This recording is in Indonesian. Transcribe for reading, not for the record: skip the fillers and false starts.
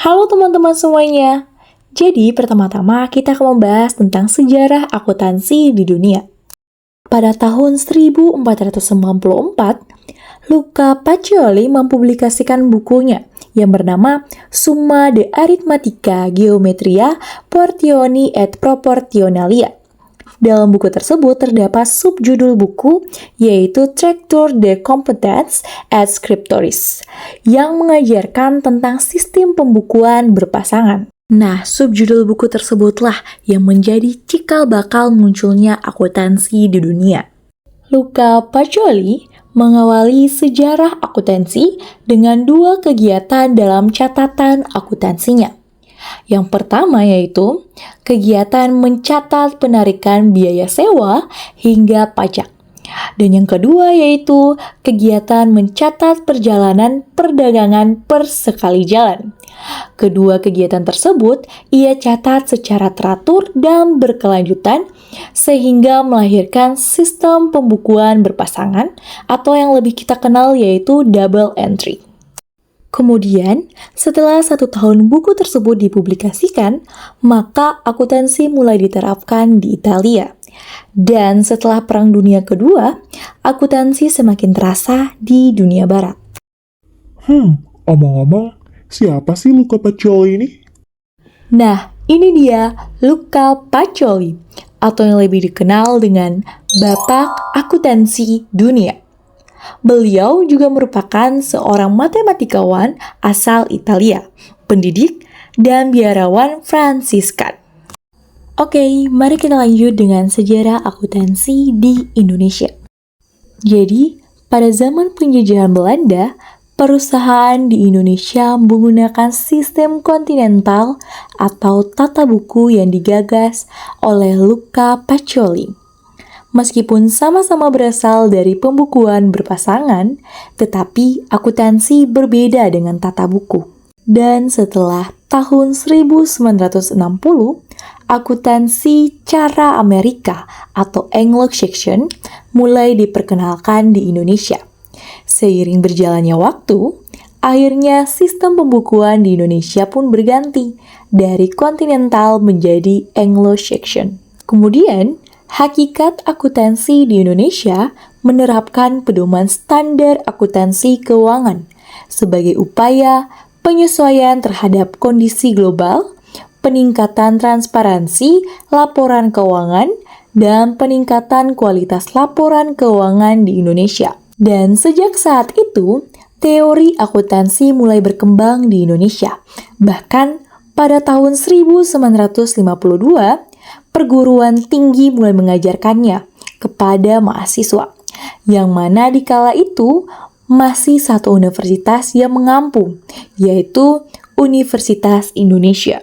Halo teman-teman semuanya. Jadi pertama-tama kita akan membahas tentang sejarah akuntansi di dunia. Pada tahun 1494, Luca Pacioli mempublikasikan bukunya yang bernama Summa de Arithmetica Geometria Portioni et Proportionalia. Dalam buku tersebut terdapat subjudul buku yaitu Tractatus de Computans et Scriptoris yang mengajarkan tentang sistem pembukuan berpasangan. Nah, subjudul buku tersebutlah yang menjadi cikal bakal munculnya akuntansi di dunia. Luca Pacioli mengawali sejarah akuntansi dengan dua kegiatan dalam catatan akuntansinya. Yang pertama yaitu kegiatan mencatat penarikan biaya sewa hingga pajak. Dan yang kedua yaitu kegiatan mencatat perjalanan perdagangan per sekali jalan. Kedua kegiatan tersebut ia catat secara teratur dan berkelanjutan sehingga melahirkan sistem pembukuan berpasangan atau yang lebih kita kenal yaitu double entry. Kemudian, setelah 1 tahun buku tersebut dipublikasikan, maka akuntansi mulai diterapkan di Italia. Dan setelah Perang Dunia Kedua, akuntansi semakin terasa di dunia barat. Omong-omong, siapa sih Luca Pacioli ini? Nah, ini dia Luca Pacioli, atau yang lebih dikenal dengan Bapak Akuntansi Dunia. Beliau juga merupakan seorang matematikawan asal Italia, pendidik, dan biarawan Fransiskan. Oke, mari kita lanjut dengan sejarah akuntansi di Indonesia. Jadi, pada zaman penjajahan Belanda, perusahaan di Indonesia menggunakan sistem kontinental atau tata buku yang digagas oleh Luca Pacioli. Meskipun sama-sama berasal dari pembukuan berpasangan, tetapi akuntansi berbeda dengan tata buku. Dan setelah tahun 1960, akuntansi cara Amerika atau Anglo-Saxon mulai diperkenalkan di Indonesia. Seiring berjalannya waktu, akhirnya sistem pembukuan di Indonesia pun berganti dari kontinental menjadi Anglo-Saxon. Kemudian, hakikat akuntansi di Indonesia menerapkan pedoman standar akuntansi keuangan sebagai upaya penyesuaian terhadap kondisi global, peningkatan transparansi laporan keuangan, dan peningkatan kualitas laporan keuangan di Indonesia. Dan sejak saat itu, teori akuntansi mulai berkembang di Indonesia. Bahkan pada tahun 1952, perguruan tinggi mulai mengajarkannya kepada mahasiswa, yang mana di kala itu masih satu universitas yang mengampung, yaitu Universitas Indonesia.